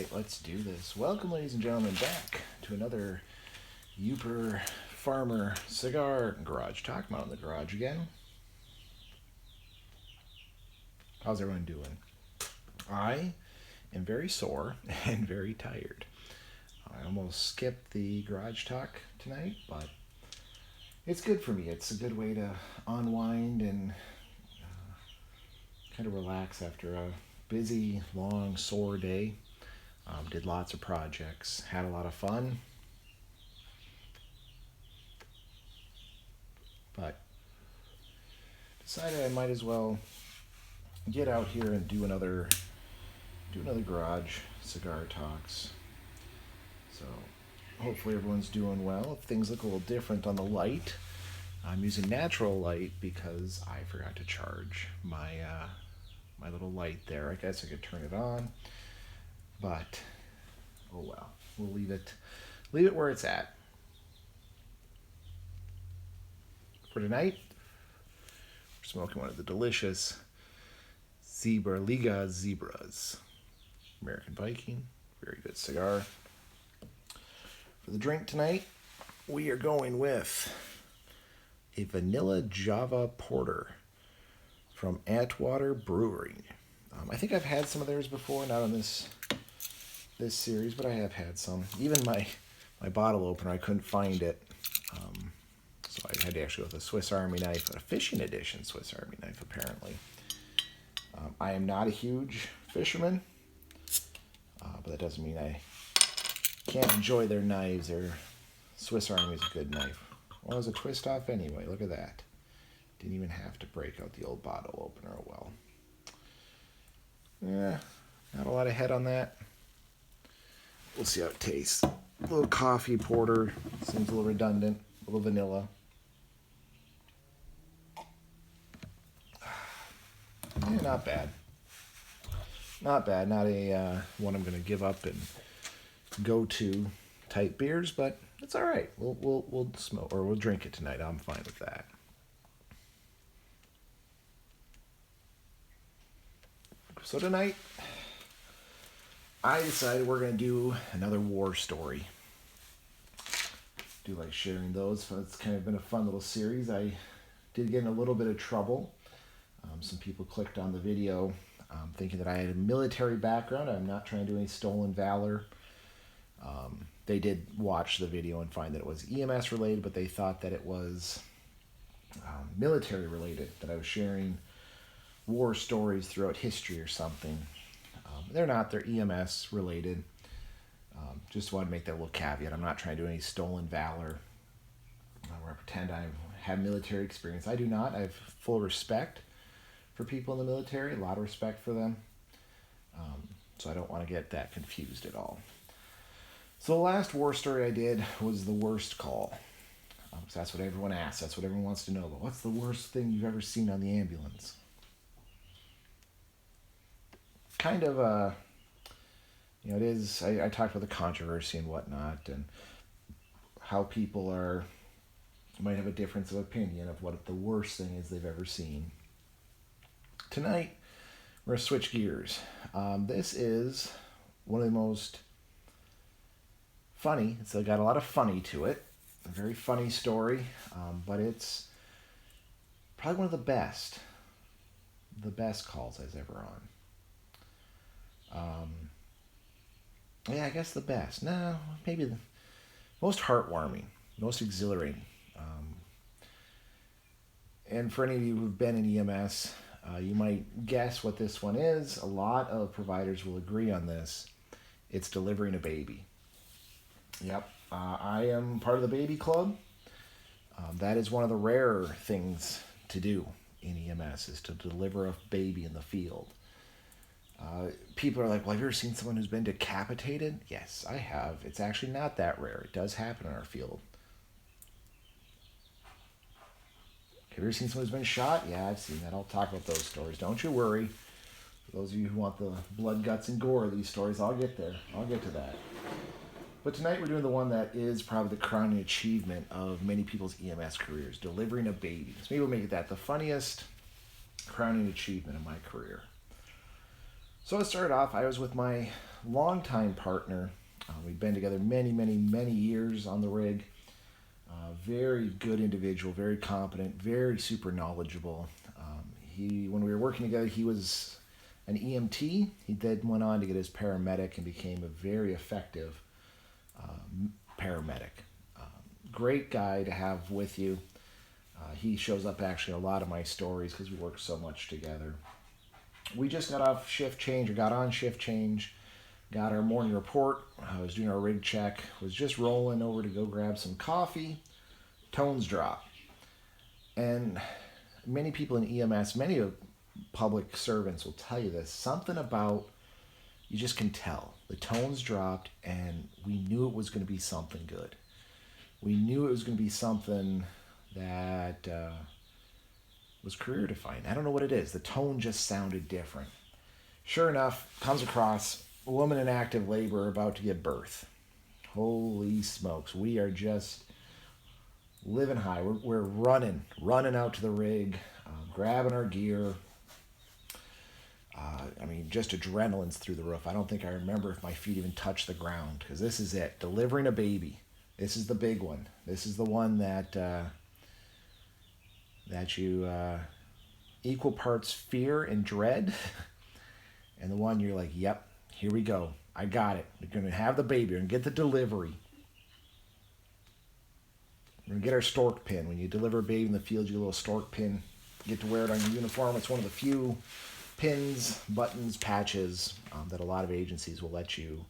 right, let's do this. Welcome, ladies and gentlemen, back to another Uper Farmer Cigar Garage Talk. I'm out in the garage again. How's everyone doing? I am very sore and very tired. I almost skipped the garage talk tonight, but it's good for me. It's a good way to unwind and kind of relax after a busy, long, sore day. Did lots of projects, had a lot of fun, but decided I might as well get out here and do another garage cigar talks. So hopefully everyone's doing well. If things look a little different on the light, I'm using natural light because I forgot to charge my my little light there. I guess I could turn it on, but oh well. We'll leave it where it's at. For tonight, we're smoking one of the delicious Liga Zebras. American Viking, very good cigar. For the drink tonight, we are going with a Vanilla Java Porter from Atwater Brewery. I think I've had some of theirs before, not on this series, but I have had some. Even my bottle opener, I couldn't find it. So I had to actually go with a Swiss Army knife, a fishing edition Swiss Army knife, apparently. I am not a huge fisherman, but that doesn't mean I can't enjoy their knives. Their Swiss Army is a good knife. Well, it was a twist off anyway. Look at that. Didn't even have to break out the old bottle opener. Oh well. Yeah, not a lot of head on that. We'll see how it tastes. A little coffee porter. Seems a little redundant. A little vanilla. Yeah, not bad. Not bad. Not a one I'm going to give up and go to type beers, but it's all right. We'll smoke or we'll drink it tonight. I'm fine with that. So tonight, I decided we're going to do another war story. Do like sharing those. So it's kind of been a fun little series. I did get in a little bit of trouble. Some people clicked on the video thinking that I had a military background. I'm not trying to do any stolen valor. They did watch the video and find that it was EMS related, but they thought that it was military related, that I was sharing war stories throughout history or something. They're not. They're EMS related. Just want to make that little caveat. I'm not trying to do any stolen valor where I pretend I have military experience. I do not. I have full respect for people in the military, a lot of respect for them. So I don't want to get that confused at all. So the last war story I did was the worst call. So that's what everyone asks. That's what everyone wants to know. But what's the worst thing you've ever seen on the ambulance? Kind of it is. I talked about the controversy and whatnot, and how people might have a difference of opinion of what the worst thing is they've ever seen. Tonight, we're going to switch gears. This is one of the most funny. It's got a lot of funny to it. A very funny story, but it's probably one of the best calls I was ever on. Yeah, I guess the best. No, maybe the most heartwarming, most exhilarating. And for any of you who've been in EMS, you might guess what this one is. A lot of providers will agree on this. It's delivering a baby. Yep, I am part of the baby club. That is one of the rarer things to do in EMS, is to deliver a baby in the field. People are like, well, have you ever seen someone who's been decapitated? Yes, I have. It's actually not that rare. It does happen in our field. Have you ever seen someone who's been shot? Yeah, I've seen that. I'll talk about those stories. Don't you worry. For those of you who want the blood, guts, and gore of these stories, I'll get there. I'll get to that. But tonight we're doing the one that is probably the crowning achievement of many people's EMS careers, delivering a baby. So maybe we'll make that the funniest crowning achievement of my career. So to start off, I was with my longtime partner. We've been together many, many, many years on the rig. Very good individual, very competent, very super knowledgeable. When we were working together, he was an EMT. He then went on to get his paramedic and became a very effective paramedic. Great guy to have with you. He shows up actually in a lot of my stories because we work so much together. We just got off shift change, or got on shift change, got our morning report. I was doing our rig check, was just rolling over to go grab some coffee. Tones drop. And many people in EMS, many of public servants will tell you this, something about, you just can tell. The tones dropped, and we knew it was going to be something good. We knew it was going to be something that was career defining. I don't know what it is. The tone just sounded different. Sure enough, comes across a woman in active labor about to give birth. Holy smokes. We are just living high. We're running out to the rig, grabbing our gear. Just adrenaline's through the roof. I don't think I remember if my feet even touched the ground, because this is it. Delivering a baby. This is the big one. This is the one that you equal parts fear and dread, and the one you're like, yep, here we go. I got it. We're going to have the baby. We're going to get the delivery. We're going to get our stork pin. When you deliver a baby in the field, you get a little stork pin. You get to wear it on your uniform. It's one of the few pins, buttons, patches that a lot of agencies will let you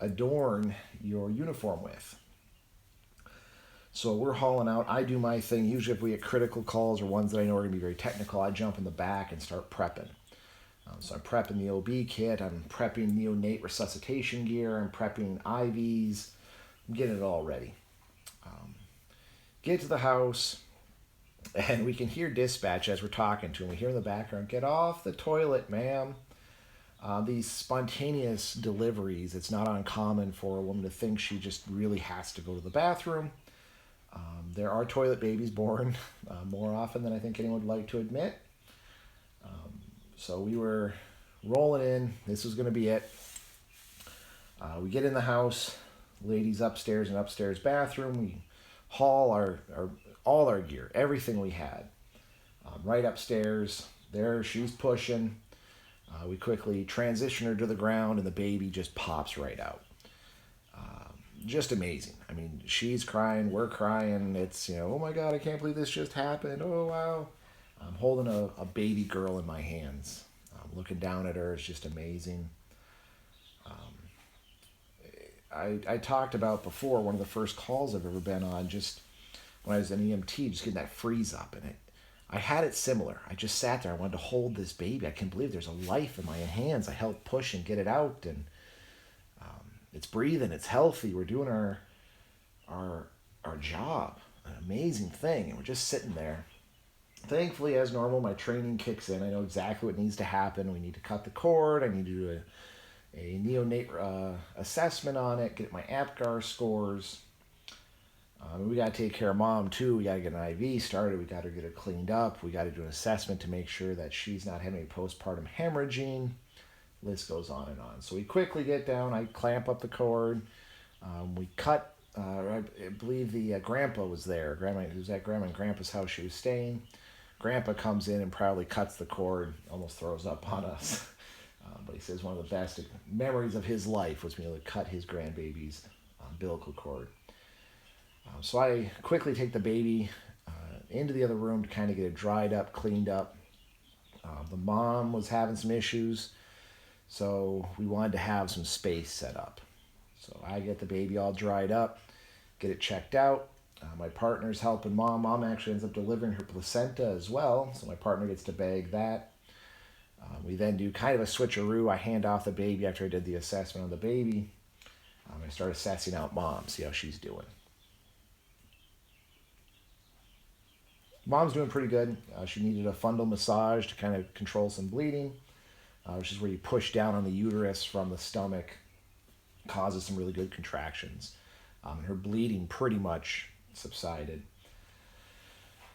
adorn your uniform with. So we're hauling out. I do my thing. Usually if we get critical calls or ones that I know are going to be very technical, I jump in the back and start prepping. So I'm prepping the OB kit. I'm prepping neonate resuscitation gear. I'm prepping IVs. I'm getting it all ready. Get to the house, and we can hear dispatch as we're talking to him. We hear in the background, "Get off the toilet, ma'am." These spontaneous deliveries, it's not uncommon for a woman to think she just really has to go to the bathroom. There are toilet babies born more often than I think anyone would like to admit. So we were rolling in. This was going to be it. We get in the house. Ladies upstairs in upstairs bathroom. We haul all our gear, everything we had, right upstairs. There, she's pushing. We quickly transition her to the ground, and the baby just pops right out. Just amazing. She's crying, we're crying. It's, oh my God, I can't believe this just happened. Oh, wow. I'm holding a baby girl in my hands. Looking down at her is just amazing. I talked about before, one of the first calls I've ever been on, just when I was an EMT, just getting that freeze up. And I had it similar. I just sat there. I wanted to hold this baby. I can't believe there's a life in my hands. I helped push and get it out, and it's breathing. It's healthy. We're doing our job. An amazing thing. And we're just sitting there. Thankfully, as normal, my training kicks in. I know exactly what needs to happen. We need to cut the cord. I need to do a neonate assessment on it, get my APGAR scores. We got to take care of mom too. We got to get an IV started. We got to get her cleaned up. We got to do an assessment to make sure that she's not having any postpartum hemorrhaging. List goes on and on. So we quickly get down. I clamp up the cord. We cut. I believe the grandpa was there. Grandma, it was at Grandma and Grandpa's house she was staying. Grandpa comes in and proudly cuts the cord. Almost throws up on us. But he says one of the best memories of his life was being able to cut his grandbaby's umbilical cord. So I quickly take the baby into the other room to kind of get it dried up, cleaned up. The mom was having some issues, so we wanted to have some space set up. So I get the baby all dried up, get it checked out. My partner's helping mom. Mom actually ends up delivering her placenta as well, so my partner gets to bag that. We then do kind of a switcheroo. I hand off the baby after I did the assessment on the baby. I start assessing out mom, see how she's doing. Mom's doing pretty good. She needed a fundal massage to kind of control some bleeding, which is where you push down on the uterus from the stomach, causes some really good contractions. Her bleeding pretty much subsided.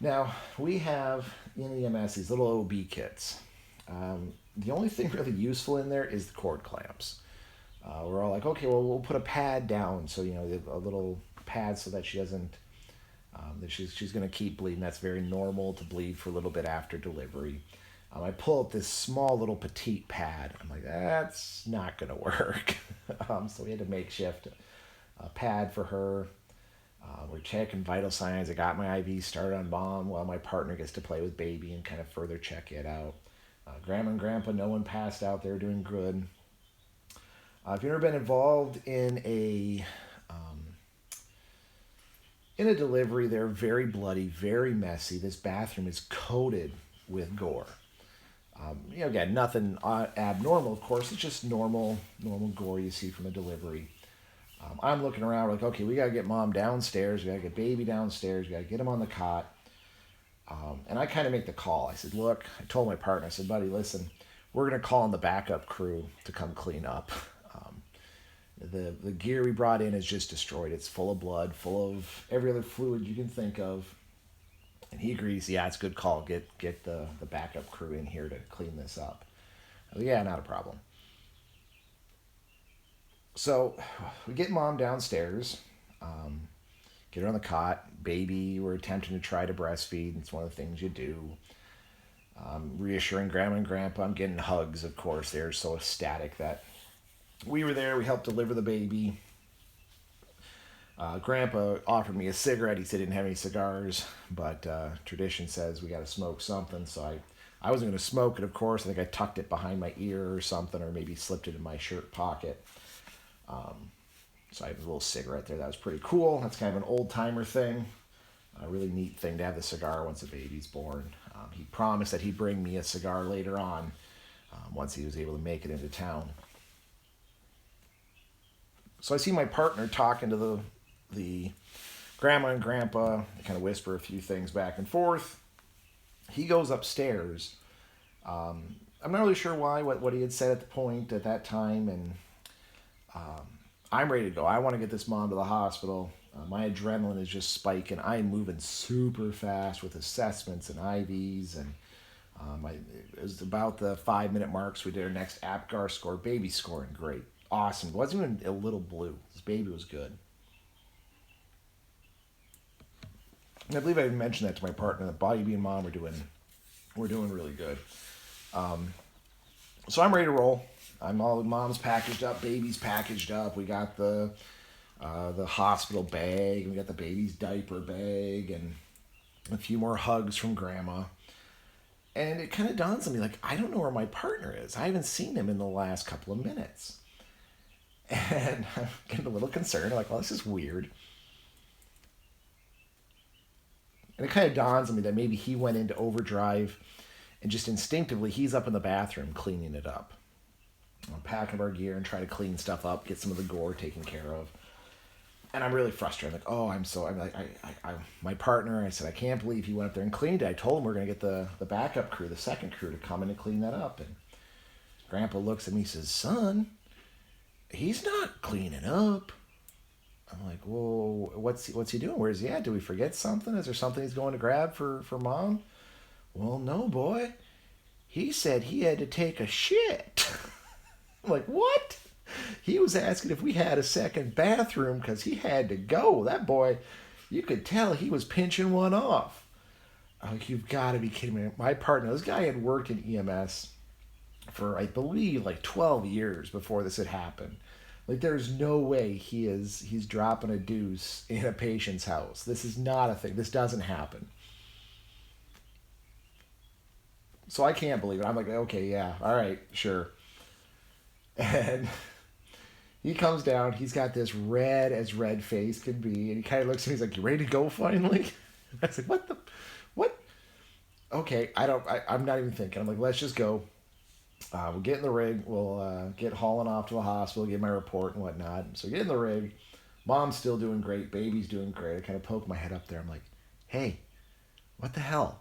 Now, we have in EMS these little OB kits. The only thing really useful in there is the cord clamps. We're all like, okay, well, we'll put a pad down, so a little pad so that she doesn't that she's going to keep bleeding. That's very normal to bleed for a little bit after delivery. I pull up this small little petite pad. I'm like, that's not going to work. So we had to makeshift a pad for her. We're checking vital signs. I got my IV started on mom while my partner gets to play with baby and kind of further check it out. Grandma and grandpa, no one passed out. They're doing good. If you've ever been involved in a delivery, they're very bloody, very messy. This bathroom is coated with gore. Again, nothing abnormal, of course. It's just normal gore you see from a delivery. I'm looking around like, okay, we got to get mom downstairs. We got to get baby downstairs. We got to get him on the cot. And I kind of make the call. I said, look, I told my partner, I said, buddy, listen, we're going to call in the backup crew to come clean up. The gear we brought in is just destroyed. It's full of blood, full of every other fluid you can think of. And he agrees, yeah, it's a good call. Get the backup crew in here to clean this up. Yeah, not a problem. So we get mom downstairs, get her on the cot. Baby, we're attempting to try to breastfeed. It's one of the things you do. Reassuring grandma and grandpa. I'm getting hugs, of course. They're so ecstatic that we were there. We helped deliver the baby. Grandpa offered me a cigarette. He said he didn't have any cigars, but tradition says we got to smoke something. So I wasn't going to smoke it, of course. I think I tucked it behind my ear or something, or maybe slipped it in my shirt pocket. So I have a little cigarette there. That was pretty cool. That's kind of an old-timer thing. A really neat thing to have the cigar once a baby's born. He promised that he'd bring me a cigar later on once he was able to make it into town. So I see my partner talking to the grandma and grandpa. They kind of whisper a few things back and forth. He goes upstairs. I'm not really sure why, what he had said at that time, and I'm ready to go. I want to get this mom to the hospital. My adrenaline is just spiking. I'm moving super fast with assessments and IVs, and it was about the 5-minute marks. We did our next APGAR score. Baby scoring great. Awesome. It wasn't even a little blue. This baby was good. And I believe I mentioned that to my partner, that Bobby and mom we're doing really good. So I'm ready to roll. Mom's packaged up, baby's packaged up. We got the hospital bag, we got the baby's diaper bag, and a few more hugs from grandma. And it kind of dawns on me, like, I don't know where my partner is. I haven't seen him in the last couple of minutes. And I'm getting a little concerned. I'm like, well, this is weird. And it kind of dawns on me that maybe he went into overdrive and just instinctively he's up in the bathroom cleaning it up. I'm packing up our gear and trying to clean stuff up, get some of the gore taken care of. And I'm really frustrated. My partner, I said, I can't believe he went up there and cleaned it. I told him we're going to get the backup crew, the second crew, to come in and clean that up. And Grandpa looks at me and says, son, he's not cleaning up. I'm like, whoa, what's he doing? Where's he at? Did we forget something? Is there something he's going to grab for mom? Well, no, boy. He said he had to take a shit. I'm like, what? He was asking if we had a second bathroom because he had to go. That boy, you could tell he was pinching one off. I'm like, you've got to be kidding me. My partner, this guy had worked in EMS for, I believe, like 12 years before this had happened. Like, there's no way he's dropping a deuce in a patient's house. This is not a thing. This doesn't happen. So I can't believe it. I'm like, okay, yeah, all right, sure. And he comes down. He's got this red as red face can be. And he kind of looks at me. He's like, you ready to go finally? I said, what? Okay, I'm not even thinking. I'm like, let's just go. We'll get in the rig. We'll get hauling off to a hospital, give my report and whatnot. So get in the rig. Mom's still doing great. Baby's doing great. I kind of poke my head up there. I'm like, hey, what the hell?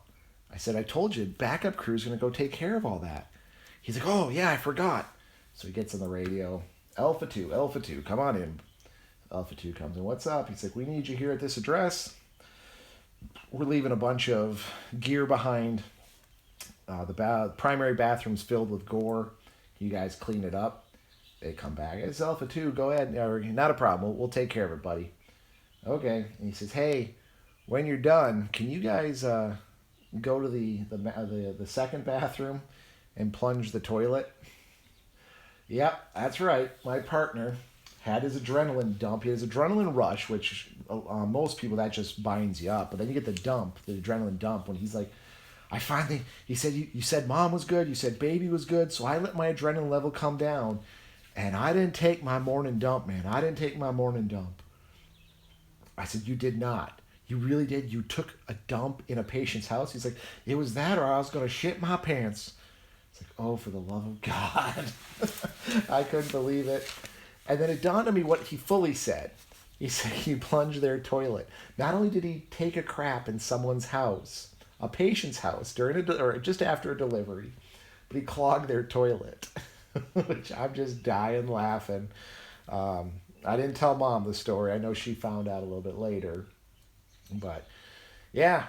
I said, I told you, backup crew's going to go take care of all that. He's like, oh, yeah, I forgot. So he gets on the radio. Alpha 2, come on in. Alpha 2 comes in. What's up? He's like, we need you here at this address. We're leaving a bunch of gear behind. The primary bathroom's filled with gore. You guys clean it up. They come back. It's alpha 2. Go ahead. Not a problem. We'll take care of it, buddy. Okay. And he says, hey, when you're done, can you guys go to the second bathroom and plunge the toilet? Yep, that's right. My partner had his adrenaline dump. He has adrenaline rush, which most people, that just binds you up. But then you get the adrenaline dump, when he's like, he said, you said mom was good, you said baby was good, so I let my adrenaline level come down, and I didn't take my morning dump, man. I didn't take my morning dump. I said, you did not. You really did? You took a dump in a patient's house? He's like, it was that or I was going to shit my pants. It's like, oh, for the love of God. I couldn't believe it. And then it dawned on me what he fully said. He said he plunged their toilet. Not only did he take a crap in someone's house, a patient's house, or just after a delivery, but he clogged their toilet, which I'm just dying laughing. I didn't tell mom the story. I know she found out a little bit later. But, yeah,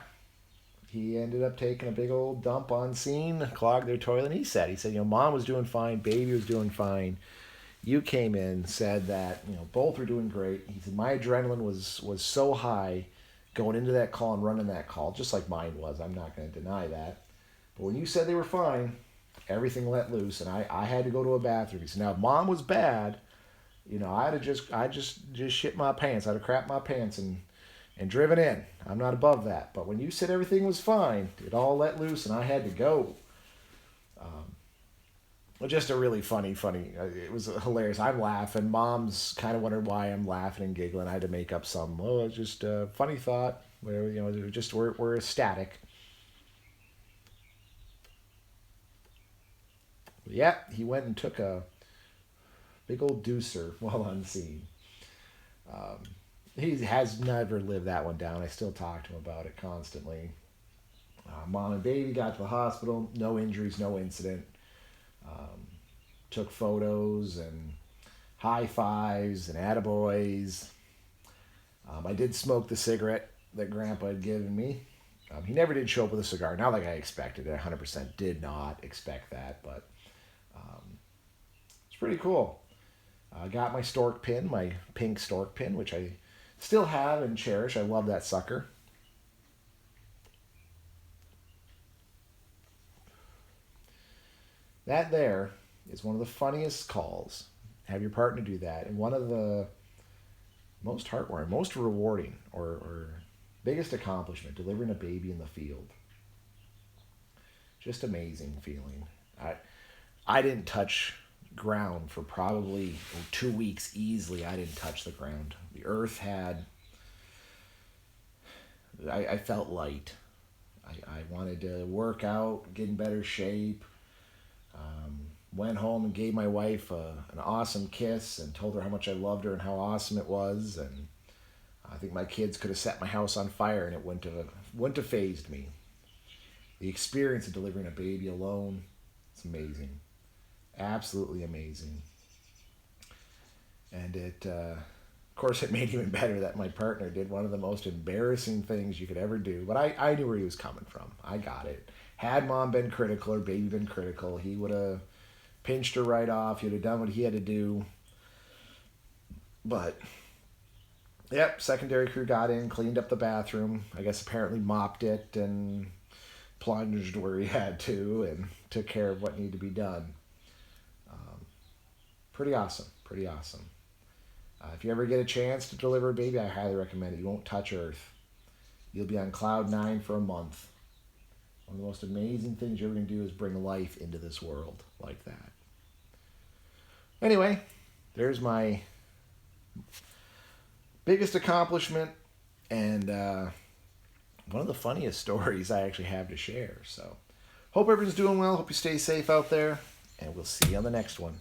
he ended up taking a big old dump on scene, clogged their toilet. And he said, mom was doing fine, baby was doing fine. You came in, said that, both were doing great. He said, my adrenaline was so high going into that call and running that call, just like mine was. I'm not going to deny that. But when you said they were fine, everything let loose, and I had to go to a bathroom. He said, now, if mom was bad, I just shit my pants. I'd have crapped my pants and driven in. I'm not above that. But when you said everything was fine, it all let loose and I had to go. Just a really funny, it was hilarious. I'm laughing. Mom's kind of wondering why I'm laughing and giggling. I had to make up some, it's just a funny thought. Where, we're ecstatic. Yeah, he went and took a big old deucer while on scene. He has never lived that one down. I still talk to him about it constantly. Mom and baby got to the hospital. No injuries, no incident. Took photos and high fives and attaboys. I did smoke the cigarette that Grandpa had given me. He never did show up with a cigar. Not like I expected it. 100% did not expect that, but it's pretty cool. I got my stork pin, my pink stork pin, which I still have and cherish. I love that sucker. That there is one of the funniest calls. Have your partner do that. And one of the most heartwarming, most rewarding, or biggest accomplishment, delivering a baby in the field. Just amazing feeling. I didn't touch ground for probably 2 weeks easily. I didn't touch the ground. The earth had, I felt light. I wanted to work out, get in better shape. Went home and gave my wife an awesome kiss and told her how much I loved her and how awesome it was. And I think my kids could have set my house on fire and it wouldn't have fazed me. The experience of delivering a baby alone, it's amazing. Absolutely amazing. And of course, it made it even better that my partner did one of the most embarrassing things you could ever do. But I knew where he was coming from. I got it. Had mom been critical or baby been critical, he would have pinched her right off. He would have done what he had to do. But, yep, secondary crew got in, cleaned up the bathroom. I guess apparently mopped it and plunged where he had to and took care of what needed to be done. Pretty awesome. Pretty awesome. If you ever get a chance to deliver a baby, I highly recommend it. You won't touch earth. You'll be on cloud 9 for a month. One of the most amazing things you're going to do is bring life into this world like that. Anyway, there's my biggest accomplishment and one of the funniest stories I actually have to share. So, hope everyone's doing well. Hope you stay safe out there, and we'll see you on the next one.